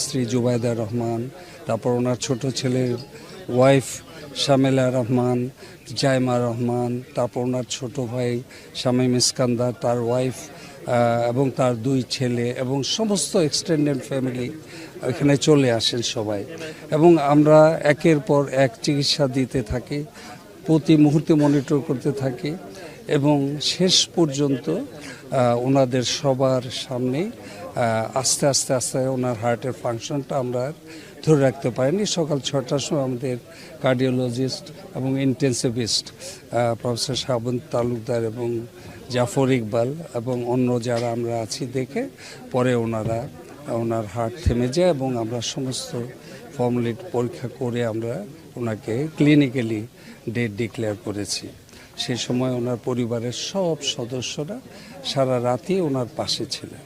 স্ত্রী জুবাইদা রহমান, তারপর ওনার ছোট ছেলের ওয়াইফ শামেলা রহমান, জাইমা রহমান, তারপর ওনার ছোট ভাই শামীম ইস্কান্দার, তার ওয়াইফ এবং তার 2 ছেলে এবং সমস্ত এক্সটেন্ডেড ফ্যামিলি এখানে চলে আসেন সবাই। এবং আমরা একের পর এক চিকিৎসা দিতে থাকি, প্রতি মুহূর্তে মনিটর করতে থাকি এবং শেষ পর্যন্ত ওনাদের সবার সামনেই আস্তে আস্তে আস্তে ওনার হার্টের ফাংশনটা আমরা ধরে রাখতে পারিনি। সকাল 6টার সময় আমাদের কার্ডিওলজিস্ট এবং ইন্টেন্সিভিস্ট প্রফেসর শাহাবুন তালুকদার এবং জাফর ইকবাল এবং অন্য যারা আমরা আছি দেখে পরে ওনার হার্ট থেমে যায় এবং আমরা সমস্ত ফর্মালিটি পরীক্ষা করে আমরা ওনাকে ক্লিনিক্যালি ডেট ডিক্লেয়ার করেছি। সেই সময় ওনার পরিবারের সব সদস্যরা সারা রাতই ওনার পাশে ছিলেন।